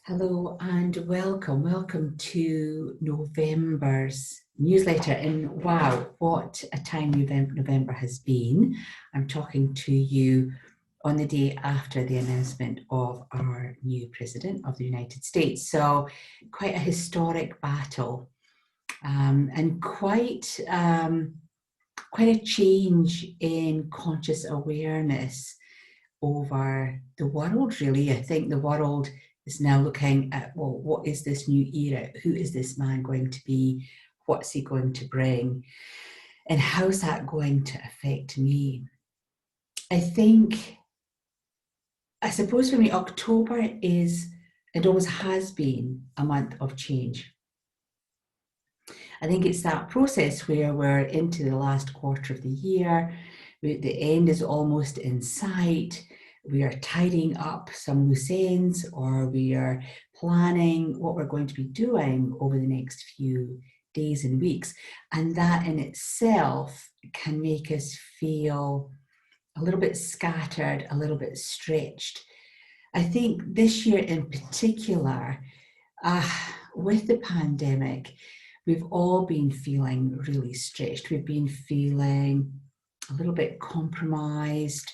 Hello and welcome to November's newsletter. And wow, what a time November has been. I'm talking to you on the day after the announcement of our new President of the United States. So quite a historic battle and quite a change in conscious awareness over the world, really. I think the world is now looking at, well, what is this new era? Who is this man going to be? What's he going to bring? And how's that going to affect me? I suppose for me, October is, it always has been a month of change. I think it's that process where we're into the last quarter of the year, the end is almost in sight. We are tidying up some loose ends, or we are planning what we're going to be doing over the next few days and weeks. And that in itself can make us feel a little bit scattered, a little bit stretched. I think this year in particular, with the pandemic, we've all been feeling really stretched. We've been feeling a little bit compromised,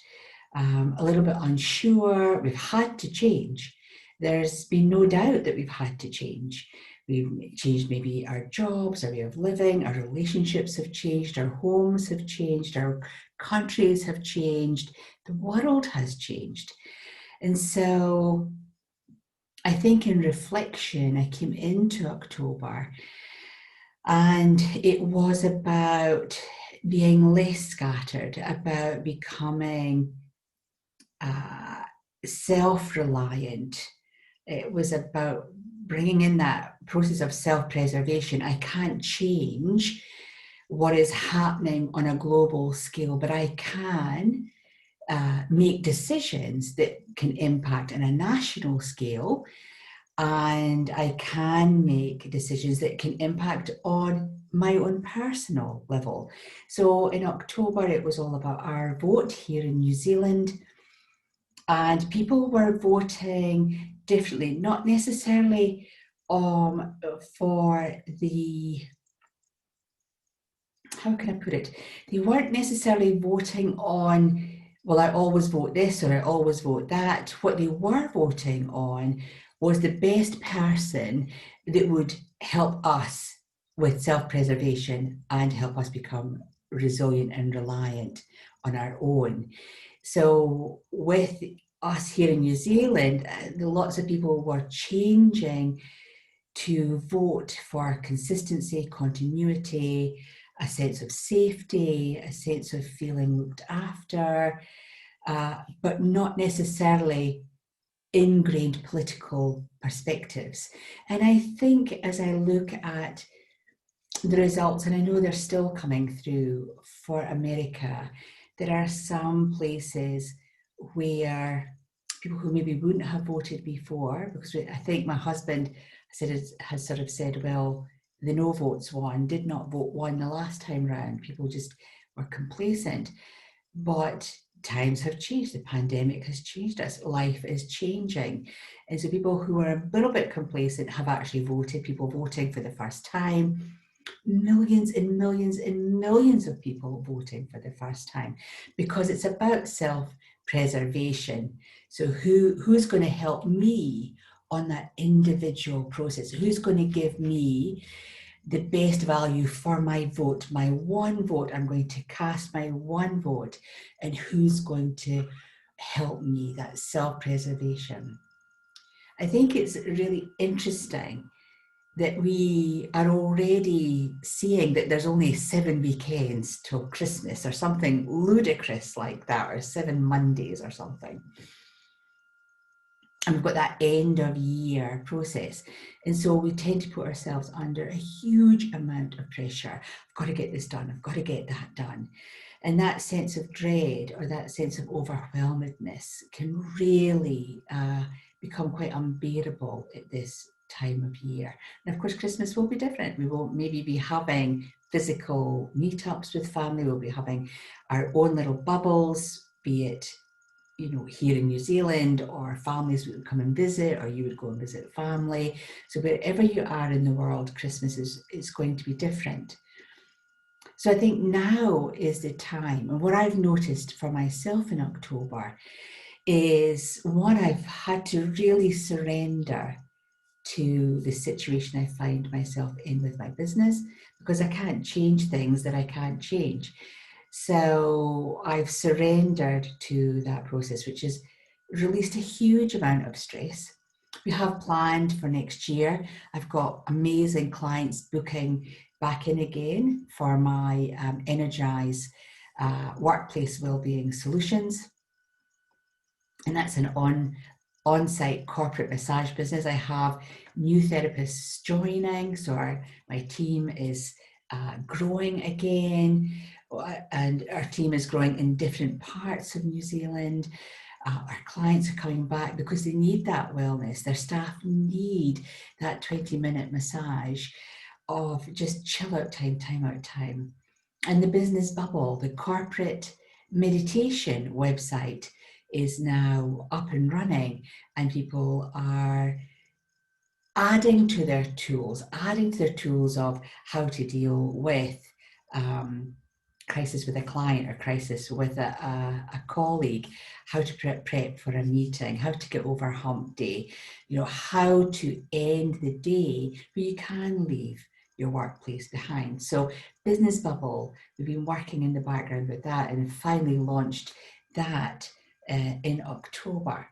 a little bit unsure. We've had to change. There's been no doubt that we've had to change. We've changed maybe our jobs, our way of living, our relationships have changed, our homes have changed, our countries have changed, the world has changed. And so I think in reflection, I came into October and it was about being less scattered, about becoming self-reliant. It was about bringing in that process of self-preservation. I can't change what is happening on a global scale, but I can make decisions that can impact on a national scale, and I can make decisions that can impact on my own personal level. So in October, it was all about our vote here in New Zealand, and people were voting differently, not necessarily for the, how can I put it? They weren't necessarily voting on, well, I always vote this or I always vote that. What they were voting on was the best person that would help us with self-preservation and help us become resilient and reliant on our own. So with us here in New Zealand, lots of people were changing to vote for consistency, continuity, a sense of safety, a sense of feeling looked after, but not necessarily ingrained political perspectives. And I think as I look at the results, and I know they're still coming through for America, there are some places where people who maybe wouldn't have voted before, because I think my husband has sort of said, well, the no votes won, did not vote won the last time round. People just were complacent. But times have changed. The pandemic has changed us. Life is changing. And so people who are a little bit complacent have actually voted, people voting for the first time. Millions and millions and millions of people voting for the first time, because it's about self-preservation. So who's going to help me on that individual process? Who's going to give me the best value for my vote, my one vote? I'm going to cast my one vote, and who's going to help me, that self-preservation. I think it's really interesting that we are already seeing that there's only 7 weekends till Christmas, or something ludicrous like that, or 7 Mondays or something. And we've got that end of year process. And so we tend to put ourselves under a huge amount of pressure. I've got to get this done. I've got to get that done. And that sense of dread, or that sense of overwhelmedness, can really become quite unbearable at this time of year. And of course, Christmas will be different. We will maybe be having physical meetups with family. We'll be having our own little bubbles, be it here in New Zealand, or families would come and visit, or you would go and visit family. So wherever you are in the world, Christmas is going to be different. So I think now is the time, and what I've noticed for myself in October is, one, I've had to really surrender to the situation I find myself in with my business, because I can't change things that I can't change. So I've surrendered to that process, which has released a huge amount of stress. We have planned for next year. I've got amazing clients booking back in again for my Energize workplace wellbeing solutions. And that's an on-site corporate massage business. I have new therapists joining, so my team is growing again, and our team is growing in different parts of New Zealand. Our clients are coming back because they need that wellness. Their staff need that 20-minute massage of just chill out time out time. And the business bubble, the corporate meditation website, is now up and running, and people are adding to their tools of how to deal with crisis with a client, or crisis with a colleague, how to prep for a meeting, how to get over hump day, how to end the day where you can leave your workplace behind. So Business Bubble, we've been working in the background with that, and finally launched that in October.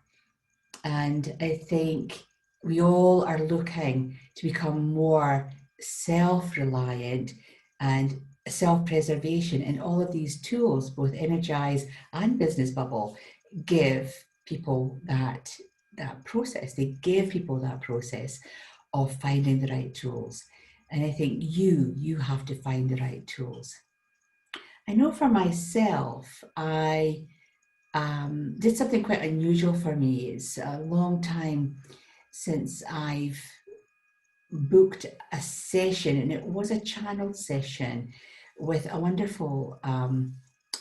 And I think we all are looking to become more self-reliant and self-preservation, and all of these tools, both Energize and Business Bubble, give people that process. They give people that process of finding the right tools. And I think you have to find the right tools. I know for myself, I did something quite unusual for me. It's a long time since I've booked a session, and it was a channeled session with a wonderful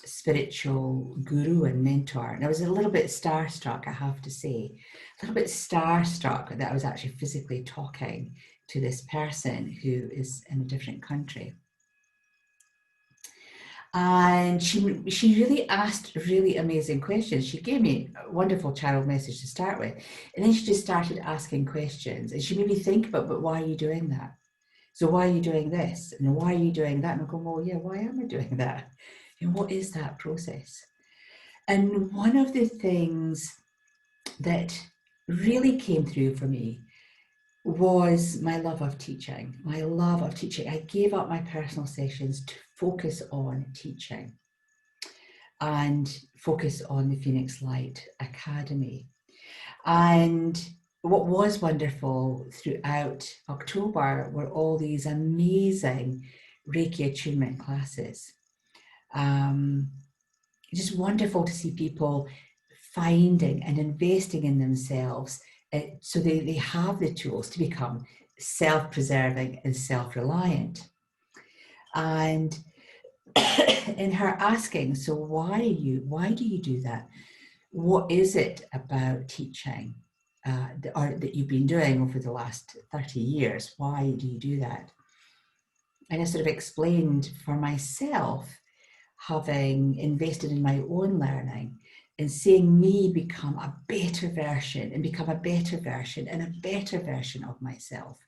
spiritual guru and mentor. And I was a little bit starstruck, I have to say, a little bit starstruck that I was actually physically talking to this person who is in a different country. And she really asked really amazing questions. She gave me a wonderful channel message to start with. And then she just started asking questions. And she made me think about, but why are you doing that? So why are you doing this? And why are you doing that? And I go, well, yeah, why am I doing that? And what is that process? And one of the things that really came through for me was my love of teaching. I gave up my personal sessions to focus on teaching and focus on the Phoenix Light Academy. And what was wonderful throughout October were all these amazing Reiki attunement classes. Just wonderful to see people finding and investing in themselves, so they have the tools to become self-preserving and self-reliant. And in her asking, so why do you do that? What is it about teaching that you've been doing over the last 30 years? Why do you do that? And I sort of explained for myself, having invested in my own learning and seeing me become a better version and become a better version and a better version of myself.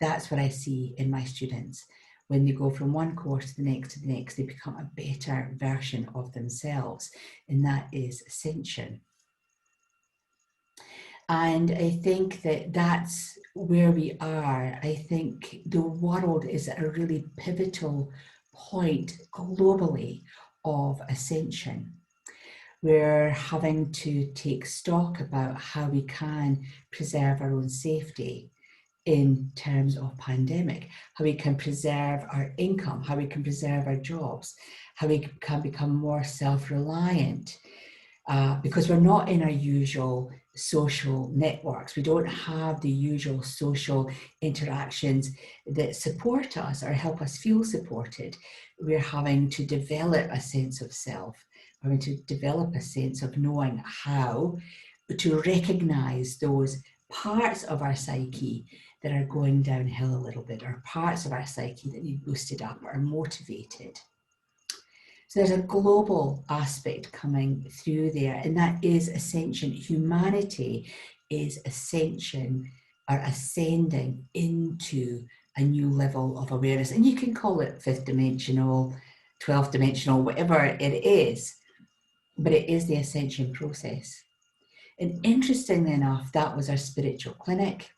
That's what I see in my students. When they go from one course to the next, they become a better version of themselves. And that is Ascension. And I think that that's where we are. I think the world is at a really pivotal point globally of ascension. We're having to take stock about how we can preserve our own safety in terms of pandemic, how we can preserve our income, how we can preserve our jobs, how we can become more self-reliant, because we're not in our usual social networks. We don't have the usual social interactions that support us or help us feel supported. We're having to develop a sense of self. I want to develop a sense of knowing how to recognize those parts of our psyche that are going downhill a little bit, or parts of our psyche that need boosted up or motivated. So there's a global aspect coming through there, and that is ascension. Humanity is ascension, or ascending into a new level of awareness. And you can call it fifth dimensional, 12th dimensional, whatever it is, but it is the ascension process. And interestingly enough, that was our spiritual clinic,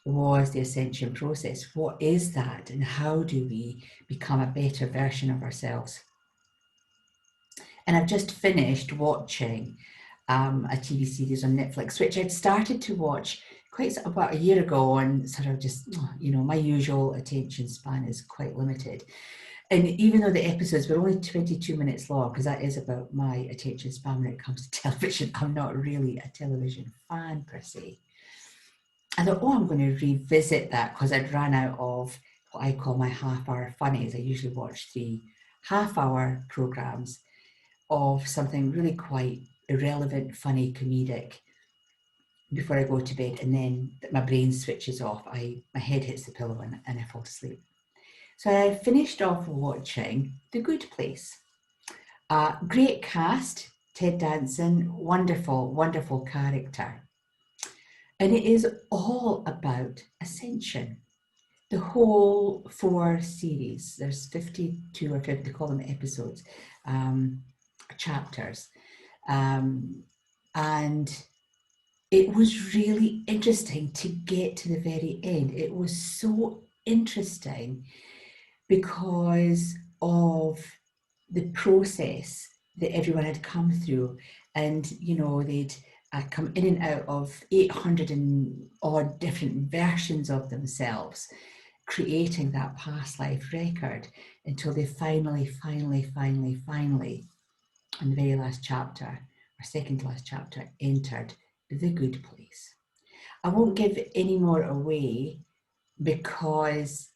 was the ascension process. What is that, and how do we become a better version of ourselves? And I've just finished watching a TV series on Netflix, which I'd started to watch quite about a year ago, and sort of just, my usual attention span is quite limited. And even though the episodes were only 22 minutes long, because that is about my attention span when it comes to television, I'm not really a television fan per se. I thought, I'm going to revisit that because I'd run out of what I call my half-hour funnies. I usually watch 3 half-hour programs of something really quite irrelevant, funny, comedic before I go to bed, and then my brain switches off. My head hits the pillow and I fall asleep. So I finished off watching The Good Place. Great cast, Ted Danson, wonderful, wonderful character. And it is all about ascension. The whole 4 series, there's 52 or 50, they call them episodes, chapters. And it was really interesting to get to the very end. It was so interesting because of the process that everyone had come through. And, they'd come in and out of 800 and odd different versions of themselves, creating that past life record until they finally, in the very last chapter, or second to last chapter, entered the good place. I won't give any more away because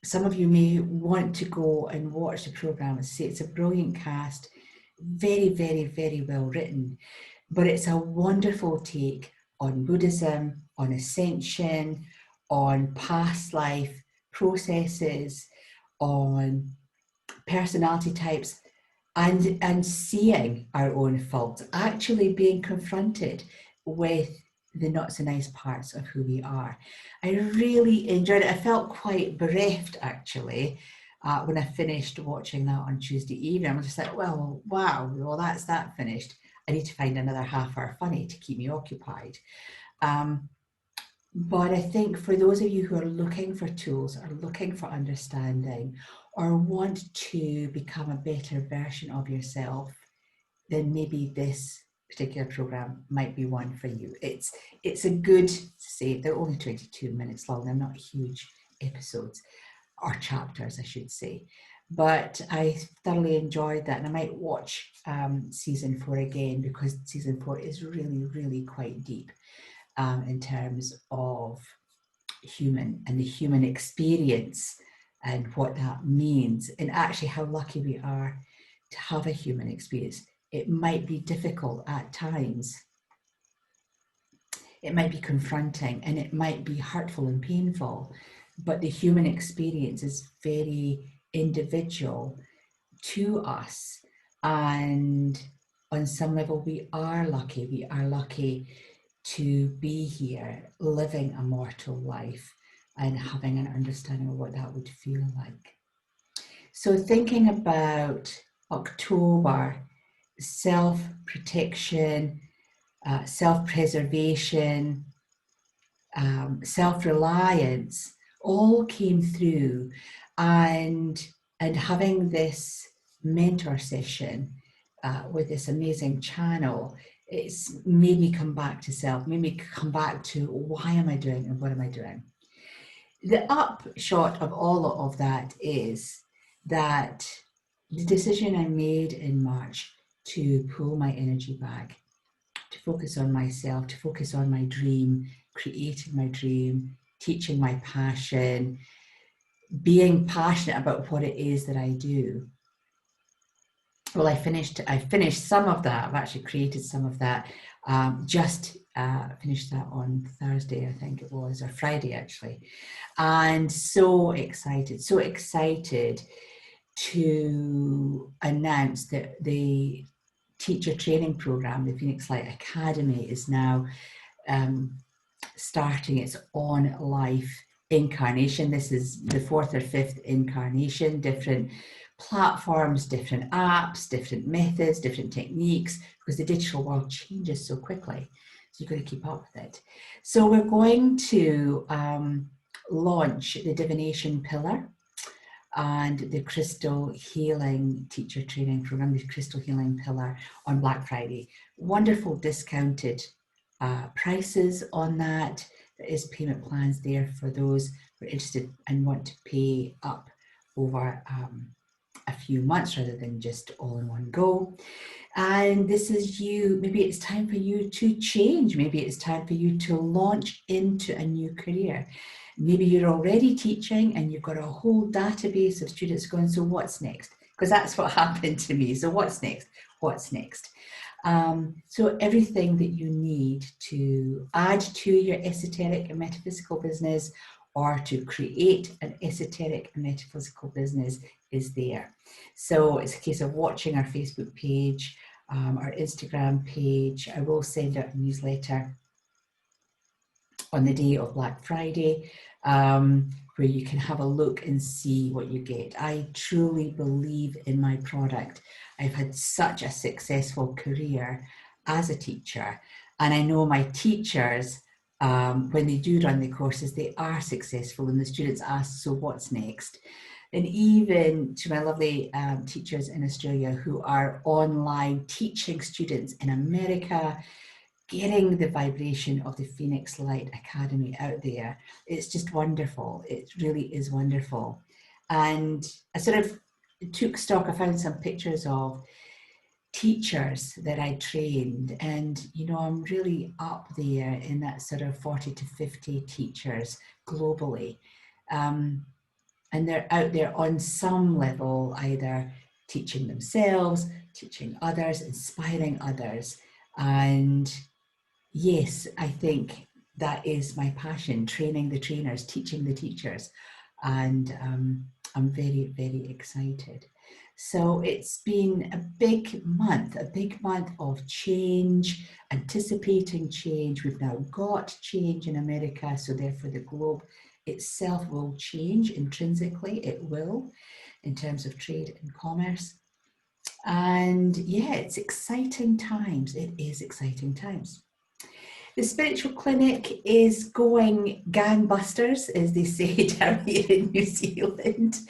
some of you may want to go and watch the program. As I say, it's a brilliant cast, very, very, very well written, but it's a wonderful take on Buddhism, on ascension, on past life processes, on personality types, and seeing our own faults, actually being confronted with the not so nice parts of who we are. I really enjoyed it. I felt quite bereft, actually, when I finished watching that on Tuesday evening. I was just like, wow, that's that finished. I need to find another half-hour funny to keep me occupied. But I think for those of you who are looking for tools, or looking for understanding, or want to become a better version of yourself, then maybe this particular program might be one for you. It's a good, say, they're only 22 minutes long. They're not huge episodes, or chapters, I should say. But I thoroughly enjoyed that, and I might watch season 4 again, because season 4 is really, really quite deep in terms of human and the human experience and what that means, and actually how lucky we are to have a human experience. It might be difficult at times. It might be confronting, and it might be hurtful and painful, but the human experience is very individual to us. And on some level, we are lucky. We are lucky to be here, living a mortal life and having an understanding of what that would feel like. So thinking about October, self-protection, self-preservation, self-reliance all came through, and having this mentor session with this amazing channel, it's made me come back to self, made me come back to why am I doing and what am I doing. The upshot of all of that is that the decision I made in March to pull my energy back, to focus on myself, to focus on my dream, creating my dream, teaching my passion, being passionate about what it is that I do, well, I finished some of that. I've actually created some of that. Just finished that on Thursday, I think it was, or Friday actually. And so excited to announce that the teacher training program, the Phoenix Light Academy, is now starting its on life incarnation. This is the 4th or 5th incarnation, different platforms, different apps, different methods, different techniques, because the digital world changes so quickly. So you've got to keep up with it. So we're going to launch the divination pillar and the crystal healing teacher training program, the crystal healing pillar, on Black Friday. Wonderful discounted prices on that. There is payment plans there for those who are interested and want to pay up over a few months rather than just all in one go. And this is you, maybe it's time for you to change. Maybe it's time for you to launch into a new career. Maybe you're already teaching and you've got a whole database of students going, so what's next? Because that's what happened to me. So what's next? What's next? So everything that you need to add to your esoteric and metaphysical business, or to create an esoteric and metaphysical business, is there. So it's a case of watching our Facebook page, our Instagram page. I will send out a newsletter on the day of Black Friday, where you can have a look and see what you get. I truly believe in my product. I've had such a successful career as a teacher, and I know my teachers, when they do run the courses, they are successful, and the students ask, so what's next? And even to my lovely teachers in Australia who are online teaching students in America, getting the vibration of the Phoenix Light Academy out there, it's just wonderful. It really is wonderful. And I sort of took stock. I found some pictures of teachers that I trained, and you know, I'm really up there in that sort of 40 to 50 teachers globally. And they're out there on some level, either teaching themselves, teaching others, inspiring others. And yes, I think that is my passion, training the trainers, teaching the teachers. And I'm very, very excited. So it's been a big month of change, anticipating change. We've now got change in America, so therefore the globe itself will change intrinsically. It will, in terms of trade and commerce. And yeah, it's exciting times. It is exciting times. The spiritual clinic is going gangbusters, as they say down here in New Zealand.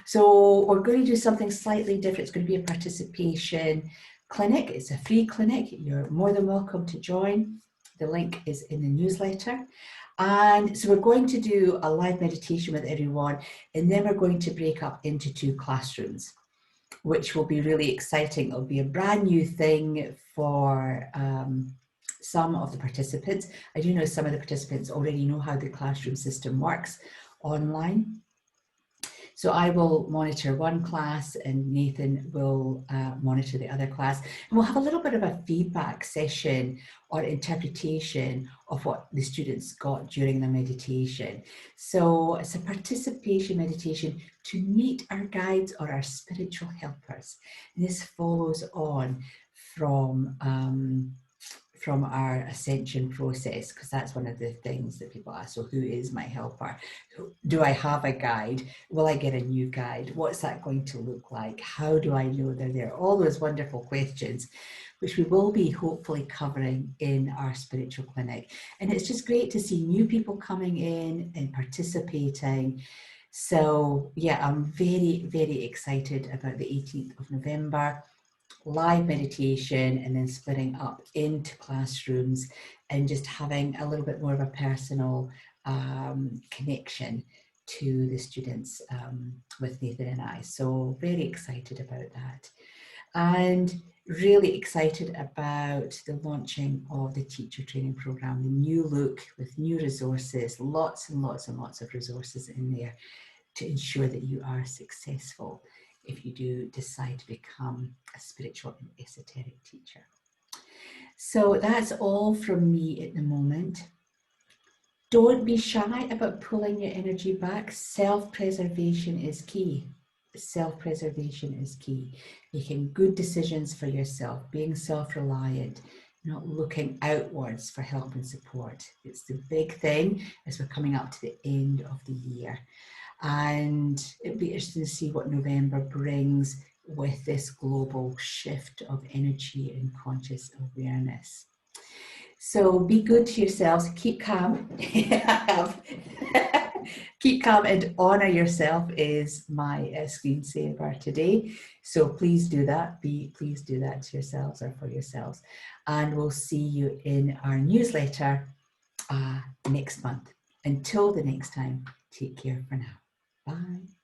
So we're going to do something slightly different. It's going to be a participation clinic. It's a free clinic. You're more than welcome to join. The link is in the newsletter. And so we're going to do a live meditation with everyone, and then we're going to break up into 2 classrooms, which will be really exciting. It'll be a brand new thing for some of the participants. I do know some of the participants already know how the classroom system works online. So I will monitor one class and Nathan will monitor the other class. And we'll have a little bit of a feedback session or interpretation of what the students got during the meditation. So it's a participation meditation to meet our guides or our spiritual helpers. And this follows on from our ascension process, because that's one of the things that people ask. So who is my helper? Do I have a guide? Will I get a new guide? What's that going to look like? How do I know they're there? All those wonderful questions, which we will be hopefully covering in our spiritual clinic. And it's just great to see new people coming in and participating. So yeah, I'm very, very excited about the 18th of November. Live meditation, and then splitting up into classrooms and just having a little bit more of a personal connection to the students with Nathan and I. So very excited about that, and really excited about the launching of the teacher training program, the new look with new resources, lots and lots and lots of resources in there to ensure that you are successful if you do decide to become a spiritual and esoteric teacher. So that's all from me at the moment. Don't be shy about pulling your energy back. Self-preservation is key. Self-preservation is key. Making good decisions for yourself, being self-reliant, not looking outwards for help and support. It's the big thing as we're coming up to the end of the year. And it'll be interesting to see what November brings with this global shift of energy and conscious awareness. So be good to yourselves, keep calm. Keep calm and honor yourself is my screensaver today. So please do that. Please do that to yourselves or for yourselves. And we'll see you in our newsletter next month. Until the next time, take care for now. Bye.